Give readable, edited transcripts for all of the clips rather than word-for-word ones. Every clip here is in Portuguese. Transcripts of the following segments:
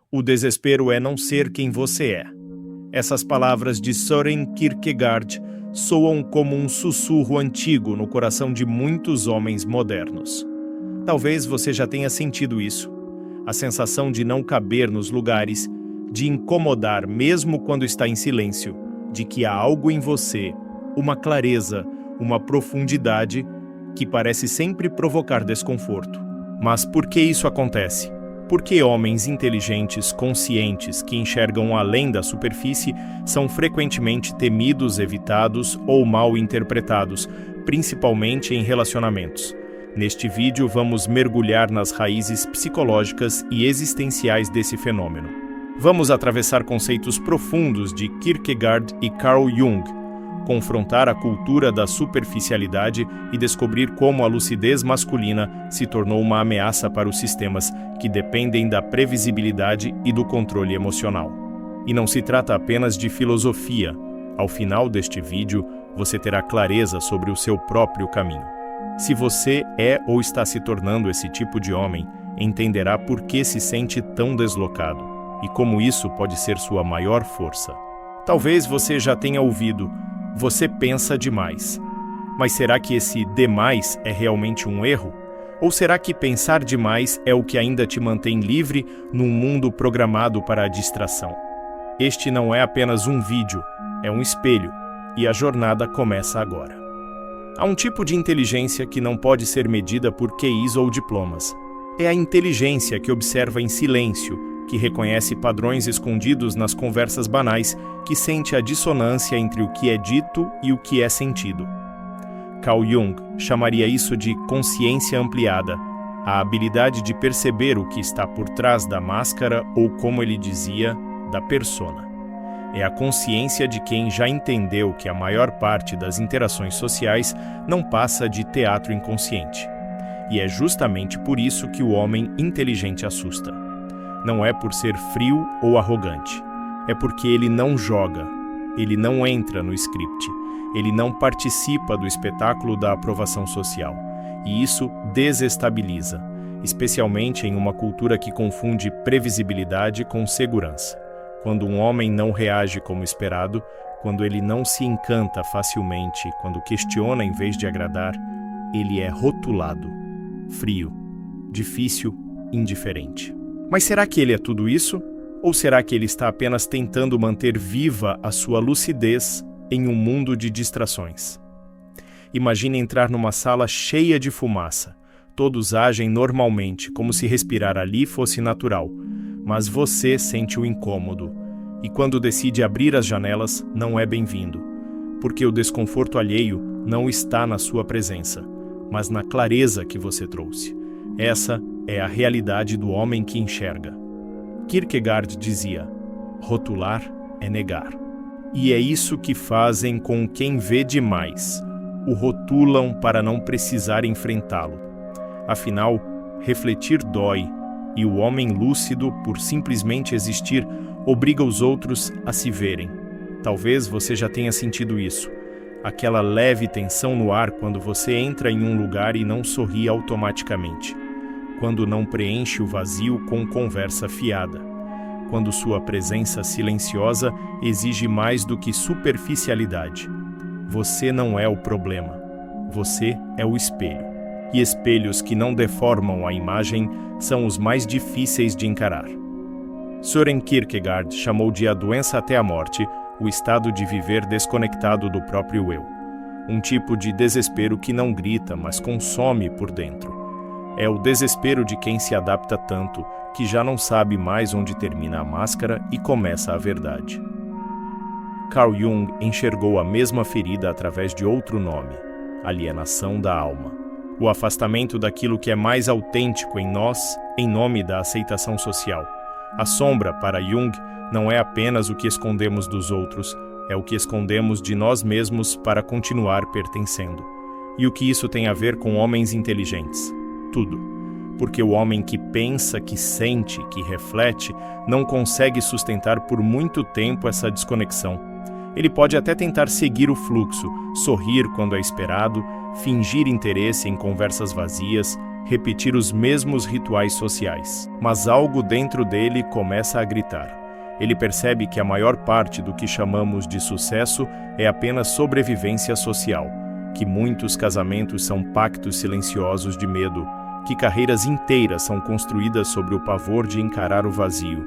O desespero é não ser quem você é. Essas palavras de Søren Kierkegaard soam como um sussurro antigo no coração de muitos homens modernos. Talvez você já tenha sentido isso. A sensação de não caber nos lugares, de incomodar mesmo quando está em silêncio, de que há algo em você, uma clareza, uma profundidade que parece sempre provocar desconforto. Mas por que isso acontece? Por que homens inteligentes, conscientes, que enxergam além da superfície, são frequentemente temidos, evitados ou mal interpretados, principalmente em relacionamentos? Neste vídeo, vamos mergulhar nas raízes psicológicas e existenciais desse fenômeno. Vamos atravessar conceitos profundos de Kierkegaard e Carl Jung, confrontar a cultura da superficialidade e descobrir como a lucidez masculina se tornou uma ameaça para os sistemas que dependem da previsibilidade e do controle emocional. E não se trata apenas de filosofia. Ao final deste vídeo, você terá clareza sobre o seu próprio caminho. Se você é ou está se tornando esse tipo de homem, entenderá por que se sente tão deslocado e como isso pode ser sua maior força. Talvez você já tenha ouvido: você pensa demais. Mas será que esse demais é realmente um erro? Ou será que pensar demais é o que ainda te mantém livre num mundo programado para a distração? Este não é apenas um vídeo, é um espelho, e a jornada começa agora. Há um tipo de inteligência que não pode ser medida por QIs ou diplomas. É a inteligência que observa em silêncio, que reconhece padrões escondidos nas conversas banais, que sente a dissonância entre o que é dito e o que é sentido. Carl Jung chamaria isso de consciência ampliada, a habilidade de perceber o que está por trás da máscara ou, como ele dizia, da persona. É a consciência de quem já entendeu que a maior parte das interações sociais não passa de teatro inconsciente. E é justamente por isso que o homem inteligente assusta. Não é por ser frio ou arrogante. É porque ele não joga, ele não entra no script, ele não participa do espetáculo da aprovação social. E isso desestabiliza, especialmente em uma cultura que confunde previsibilidade com segurança. Quando um homem não reage como esperado, quando ele não se encanta facilmente, quando questiona em vez de agradar, ele é rotulado, frio, difícil, indiferente. Mas será que ele é tudo isso? Ou será que ele está apenas tentando manter viva a sua lucidez em um mundo de distrações? Imagine entrar numa sala cheia de fumaça. Todos agem normalmente, como se respirar ali fosse natural. Mas você sente o incômodo. E quando decide abrir as janelas, não é bem-vindo. Porque o desconforto alheio não está na sua presença, mas na clareza que você trouxe. Essa é a realidade do homem que enxerga. Kierkegaard dizia: rotular é negar. E é isso que fazem com quem vê demais. O rotulam para não precisar enfrentá-lo. Afinal, refletir dói, e o homem lúcido, por simplesmente existir, obriga os outros a se verem. Talvez você já tenha sentido isso. Aquela leve tensão no ar quando você entra em um lugar e não sorri automaticamente. Quando não preenche o vazio com conversa fiada. Quando sua presença silenciosa exige mais do que superficialidade. Você não é o problema. Você é o espelho. E espelhos que não deformam a imagem são os mais difíceis de encarar. Søren Kierkegaard chamou de a doença até a morte o estado de viver desconectado do próprio eu. Um tipo de desespero que não grita, mas consome por dentro. É o desespero de quem se adapta tanto que já não sabe mais onde termina a máscara e começa a verdade. Carl Jung enxergou a mesma ferida através de outro nome: alienação da alma. O afastamento daquilo que é mais autêntico em nós, em nome da aceitação social. A sombra, para Jung, não é apenas o que escondemos dos outros, é o que escondemos de nós mesmos para continuar pertencendo. E o que isso tem a ver com homens inteligentes? Tudo. Porque o homem que pensa, que sente, que reflete, não consegue sustentar por muito tempo essa desconexão. Ele pode até tentar seguir o fluxo, sorrir quando é esperado, fingir interesse em conversas vazias, repetir os mesmos rituais sociais. Mas algo dentro dele começa a gritar. Ele percebe que a maior parte do que chamamos de sucesso é apenas sobrevivência social, que muitos casamentos são pactos silenciosos de medo, que carreiras inteiras são construídas sobre o pavor de encarar o vazio,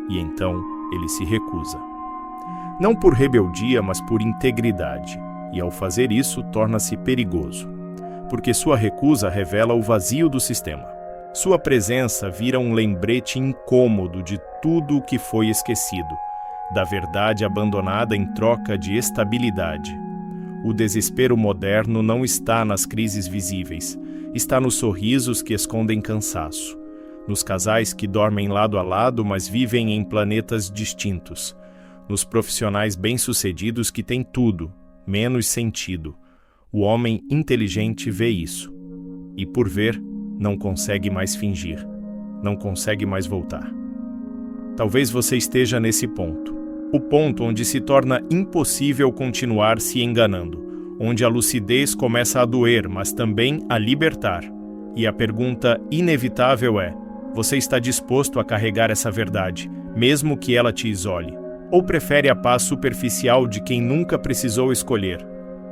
e então ele se recusa. Não por rebeldia, mas por integridade, e ao fazer isso torna-se perigoso, porque sua recusa revela o vazio do sistema. Sua presença vira um lembrete incômodo de tudo o que foi esquecido, da verdade abandonada em troca de estabilidade. O desespero moderno não está nas crises visíveis, está nos sorrisos que escondem cansaço, nos casais que dormem lado a lado, mas vivem em planetas distintos, nos profissionais bem-sucedidos que têm tudo, menos sentido. O homem inteligente vê isso, e por ver, não consegue mais fingir, não consegue mais voltar. Talvez você esteja nesse ponto, o ponto onde se torna impossível continuar se enganando, onde a lucidez começa a doer, mas também a libertar. E a pergunta inevitável é: você está disposto a carregar essa verdade, mesmo que ela te isole? Ou prefere a paz superficial de quem nunca precisou escolher?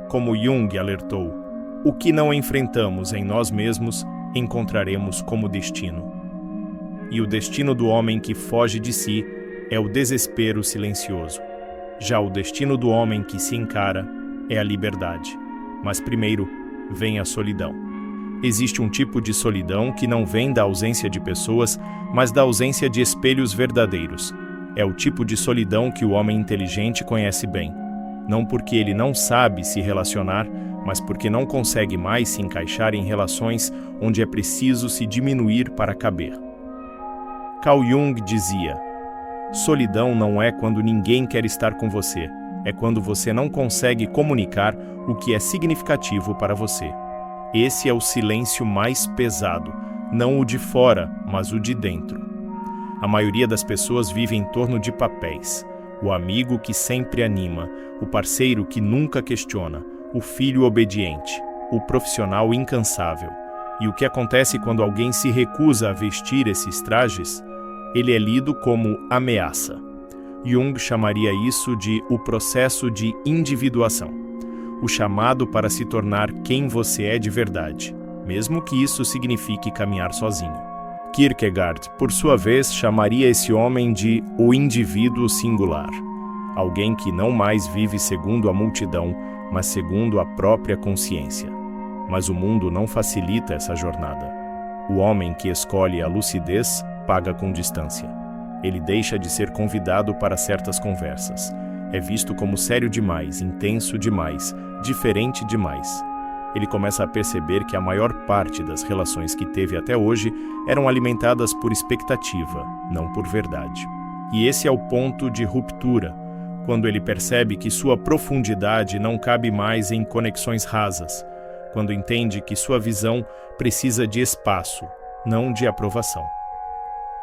Como Jung alertou, o que não enfrentamos em nós mesmos, encontraremos como destino. E o destino do homem que foge de si é o desespero silencioso. Já o destino do homem que se encara é a liberdade. Mas primeiro vem a solidão. Existe um tipo de solidão que não vem da ausência de pessoas, mas da ausência de espelhos verdadeiros. É o tipo de solidão que o homem inteligente conhece bem. Não porque ele não sabe se relacionar, mas porque não consegue mais se encaixar em relações onde é preciso se diminuir para caber. Carl Jung dizia: solidão não é quando ninguém quer estar com você, é quando você não consegue comunicar o que é significativo para você. Esse é o silêncio mais pesado, não o de fora, mas o de dentro. A maioria das pessoas vive em torno de papéis. O amigo que sempre anima, o parceiro que nunca questiona, o filho obediente, o profissional incansável. E o que acontece quando alguém se recusa a vestir esses trajes? Ele é lido como ameaça. Jung chamaria isso de o processo de individuação, o chamado para se tornar quem você é de verdade, mesmo que isso signifique caminhar sozinho. Kierkegaard, por sua vez, chamaria esse homem de o indivíduo singular, alguém que não mais vive segundo a multidão, mas segundo a própria consciência. Mas o mundo não facilita essa jornada. O homem que escolhe a lucidez paga com distância. Ele deixa de ser convidado para certas conversas. É visto como sério demais, intenso demais, diferente demais. Ele começa a perceber que a maior parte das relações que teve até hoje eram alimentadas por expectativa, não por verdade. E esse é o ponto de ruptura, quando ele percebe que sua profundidade não cabe mais em conexões rasas, quando entende que sua visão precisa de espaço, não de aprovação.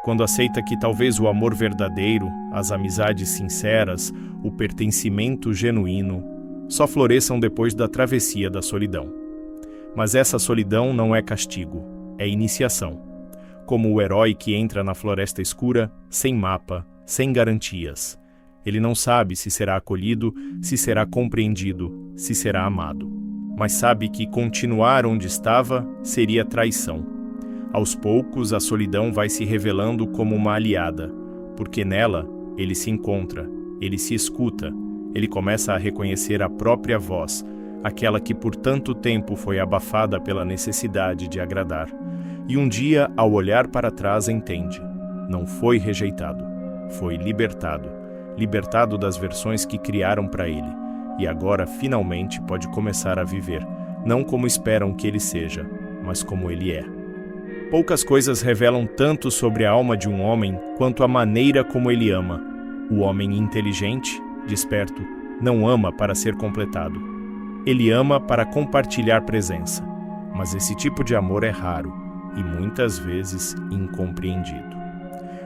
Quando aceita que talvez o amor verdadeiro, as amizades sinceras, o pertencimento genuíno, só floresçam depois da travessia da solidão. Mas essa solidão não é castigo, é iniciação. Como o herói que entra na floresta escura, sem mapa, sem garantias. Ele não sabe se será acolhido, se será compreendido, se será amado. Mas sabe que continuar onde estava seria traição. Aos poucos, a solidão vai se revelando como uma aliada, porque nela ele se encontra, ele se escuta, ele começa a reconhecer a própria voz, aquela que por tanto tempo foi abafada pela necessidade de agradar. E um dia, ao olhar para trás, entende: não foi rejeitado, foi libertado, libertado das versões que criaram para ele, e agora finalmente pode começar a viver, não como esperam que ele seja, mas como ele é. Poucas coisas revelam tanto sobre a alma de um homem quanto a maneira como ele ama. O homem inteligente, desperto, não ama para ser completado. Ele ama para compartilhar presença. Mas esse tipo de amor é raro e muitas vezes incompreendido.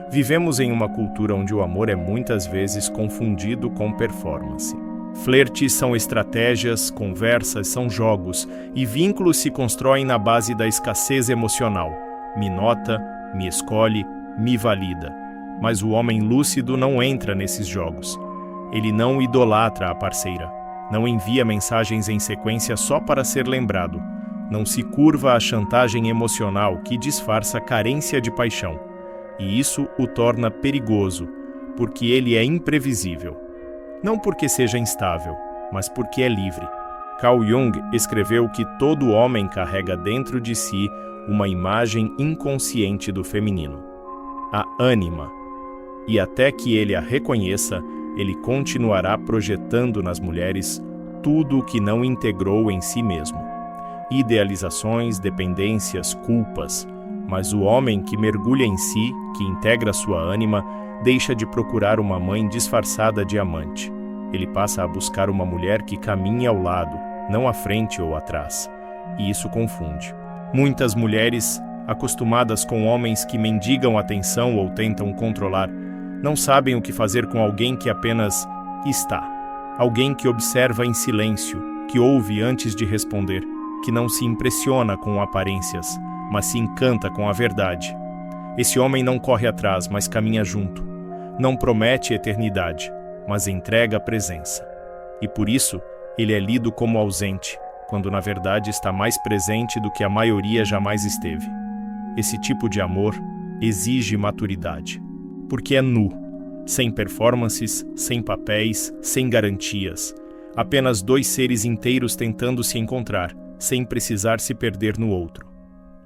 Vivemos em uma cultura onde o amor é muitas vezes confundido com performance. Flertes são estratégias, conversas são jogos, e vínculos se constroem na base da escassez emocional. Me nota, me escolhe, me valida. Mas o homem lúcido não entra nesses jogos. Ele não idolatra a parceira. Não envia mensagens em sequência só para ser lembrado. Não se curva à chantagem emocional que disfarça carência de paixão. E isso o torna perigoso, porque ele é imprevisível. Não porque seja instável, mas porque é livre. Carl Jung escreveu que todo homem carrega dentro de si uma imagem inconsciente do feminino, a ânima. E até que ele a reconheça, ele continuará projetando nas mulheres tudo o que não integrou em si mesmo. Idealizações, dependências, culpas. Mas o homem que mergulha em si, que integra sua ânima, deixa de procurar uma mãe disfarçada de amante. Ele passa a buscar uma mulher que caminhe ao lado, não à frente ou atrás. E isso confunde. Muitas mulheres, acostumadas com homens que mendigam atenção ou tentam controlar, não sabem o que fazer com alguém que apenas está. Alguém que observa em silêncio, que ouve antes de responder, que não se impressiona com aparências, mas se encanta com a verdade. Esse homem não corre atrás, mas caminha junto. Não promete eternidade, mas entrega a presença. E por isso, ele é lido como ausente, quando na verdade está mais presente do que a maioria jamais esteve. Esse tipo de amor exige maturidade, porque é nu, sem performances, sem papéis, sem garantias. Apenas dois seres inteiros tentando se encontrar, sem precisar se perder no outro.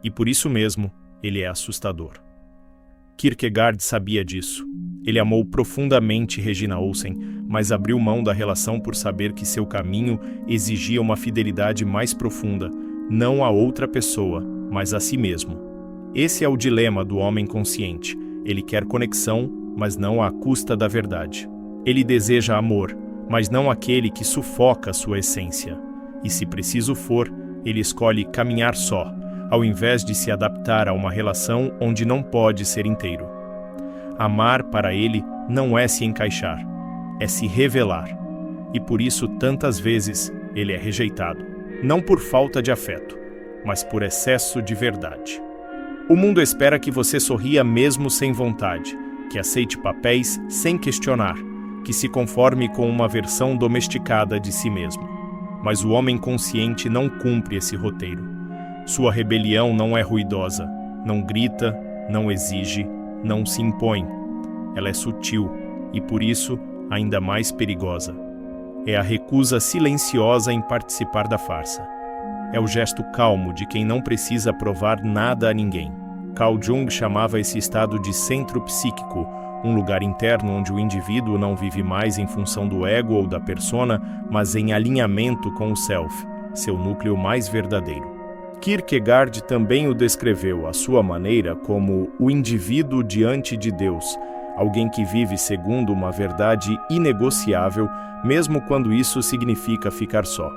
E por isso mesmo, ele é assustador. Kierkegaard sabia disso. Ele amou profundamente Regina Olsen, mas abriu mão da relação por saber que seu caminho exigia uma fidelidade mais profunda, não a outra pessoa, mas a si mesmo. Esse é o dilema do homem consciente. Ele quer conexão, mas não à custa da verdade. Ele deseja amor, mas não aquele que sufoca sua essência. E se preciso for, ele escolhe caminhar só, ao invés de se adaptar a uma relação onde não pode ser inteiro. Amar, para ele, não é se encaixar, é se revelar. E por isso, tantas vezes, ele é rejeitado. Não por falta de afeto, mas por excesso de verdade. O mundo espera que você sorria mesmo sem vontade, que aceite papéis sem questionar, que se conforme com uma versão domesticada de si mesmo. Mas o homem consciente não cumpre esse roteiro. Sua rebelião não é ruidosa, não grita, não exige, não se impõe. Ela é sutil e, por isso, ainda mais perigosa. É a recusa silenciosa em participar da farsa. É o gesto calmo de quem não precisa provar nada a ninguém. Carl Jung chamava esse estado de centro psíquico, um lugar interno onde o indivíduo não vive mais em função do ego ou da persona, mas em alinhamento com o self, seu núcleo mais verdadeiro. Kierkegaard também o descreveu, à sua maneira, como o indivíduo diante de Deus, alguém que vive segundo uma verdade inegociável, mesmo quando isso significa ficar só.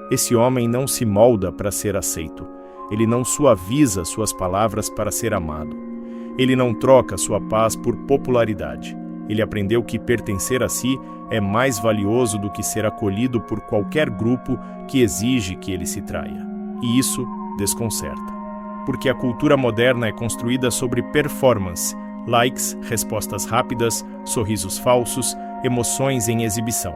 Esse homem não se molda para ser aceito. Ele não suaviza suas palavras para ser amado. Ele não troca sua paz por popularidade. Ele aprendeu que pertencer a si é mais valioso do que ser acolhido por qualquer grupo que exige que ele se traia. E isso desconcerta. Porque a cultura moderna é construída sobre performance, likes, respostas rápidas, sorrisos falsos, emoções em exibição.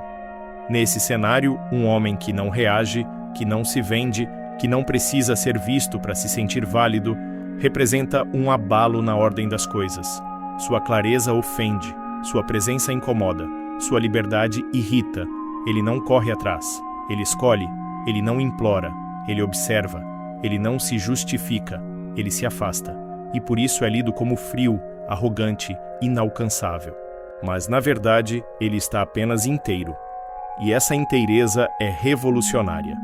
Nesse cenário, um homem que não reage, que não se vende, que não precisa ser visto para se sentir válido, representa um abalo na ordem das coisas. Sua clareza ofende, sua presença incomoda, sua liberdade irrita. Ele não corre atrás, ele escolhe, ele não implora, ele observa, ele não se justifica, ele se afasta. E por isso é lido como frio, arrogante, inalcançável. Mas, na verdade, ele está apenas inteiro. E essa inteireza é revolucionária,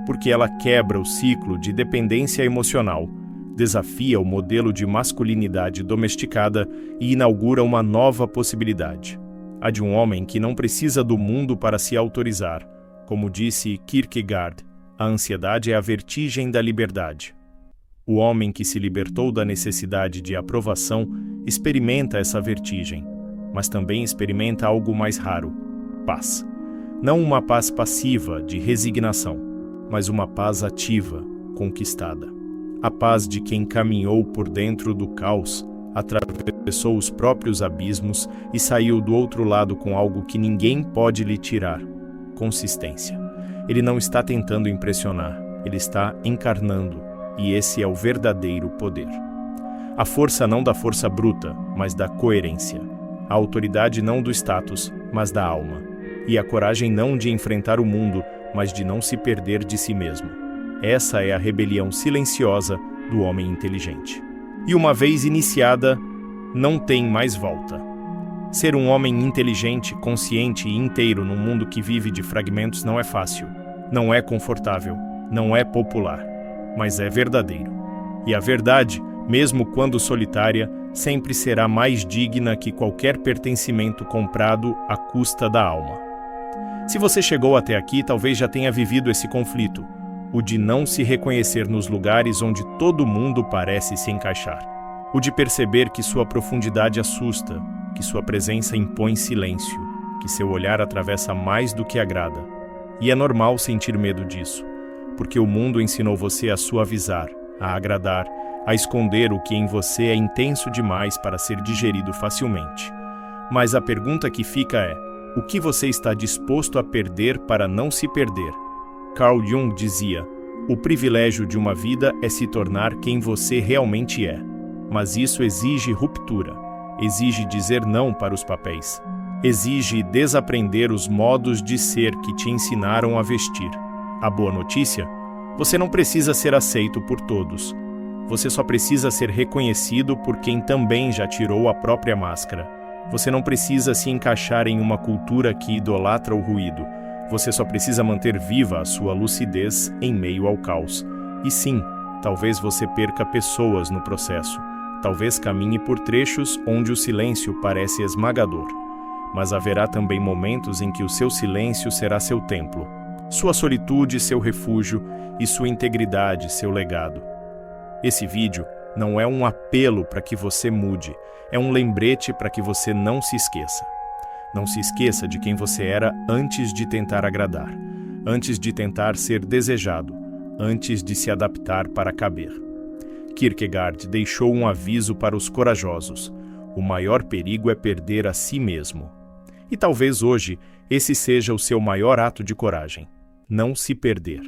porque ela quebra o ciclo de dependência emocional, desafia o modelo de masculinidade domesticada e inaugura uma nova possibilidade, a de um homem que não precisa do mundo para se autorizar. Como disse Kierkegaard, a ansiedade é a vertigem da liberdade. O homem que se libertou da necessidade de aprovação experimenta essa vertigem, mas também experimenta algo mais raro: paz. Não uma paz passiva, de resignação, mas uma paz ativa, conquistada. A paz de quem caminhou por dentro do caos, atravessou os próprios abismos e saiu do outro lado com algo que ninguém pode lhe tirar: consistência. Ele não está tentando impressionar, ele está encarnando, e esse é o verdadeiro poder. A força não da força bruta, mas da coerência. A autoridade não do status, mas da alma. E a coragem não de enfrentar o mundo, mas de não se perder de si mesmo. Essa é a rebelião silenciosa do homem inteligente. E uma vez iniciada, não tem mais volta. Ser um homem inteligente, consciente e inteiro num mundo que vive de fragmentos não é fácil, não é confortável, não é popular, mas é verdadeiro. E a verdade, mesmo quando solitária, sempre será mais digna que qualquer pertencimento comprado à custa da alma. Se você chegou até aqui, talvez já tenha vivido esse conflito, o de não se reconhecer nos lugares onde todo mundo parece se encaixar, o de perceber que sua profundidade assusta, que sua presença impõe silêncio, que seu olhar atravessa mais do que agrada. E é normal sentir medo disso, porque o mundo ensinou você a suavizar, a agradar, a esconder o que em você é intenso demais para ser digerido facilmente. Mas a pergunta que fica é: o que você está disposto a perder para não se perder? Carl Jung dizia: o privilégio de uma vida é se tornar quem você realmente é. Mas isso exige ruptura, exige dizer não para os papéis, exige desaprender os modos de ser que te ensinaram a vestir. A boa notícia? Você não precisa ser aceito por todos. Você só precisa ser reconhecido por quem também já tirou a própria máscara. Você não precisa se encaixar em uma cultura que idolatra o ruído. Você só precisa manter viva a sua lucidez em meio ao caos. E sim, talvez você perca pessoas no processo. Talvez caminhe por trechos onde o silêncio parece esmagador. Mas haverá também momentos em que o seu silêncio será seu templo, sua solitude, seu refúgio, e sua integridade, seu legado. Esse vídeo não é um apelo para que você mude, é um lembrete para que você não se esqueça. Não se esqueça de quem você era antes de tentar agradar, antes de tentar ser desejado, antes de se adaptar para caber. Kierkegaard deixou um aviso para os corajosos: o maior perigo é perder a si mesmo. E talvez hoje esse seja o seu maior ato de coragem: não se perder.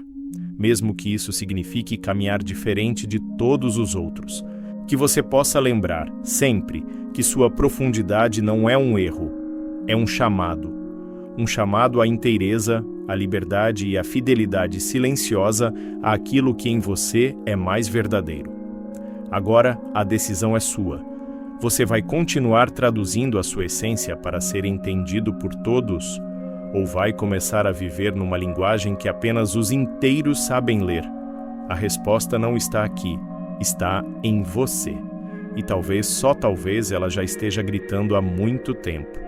Mesmo que isso signifique caminhar diferente de todos os outros. Que você possa lembrar, sempre, que sua profundidade não é um erro, é um chamado. Um chamado à inteireza, à liberdade e à fidelidade silenciosa àquilo que em você é mais verdadeiro. Agora, a decisão é sua. Você vai continuar traduzindo a sua essência para ser entendido por todos? Ou vai começar a viver numa linguagem que apenas os inteiros sabem ler? A resposta não está aqui, está em você. E talvez, só talvez, ela já esteja gritando há muito tempo.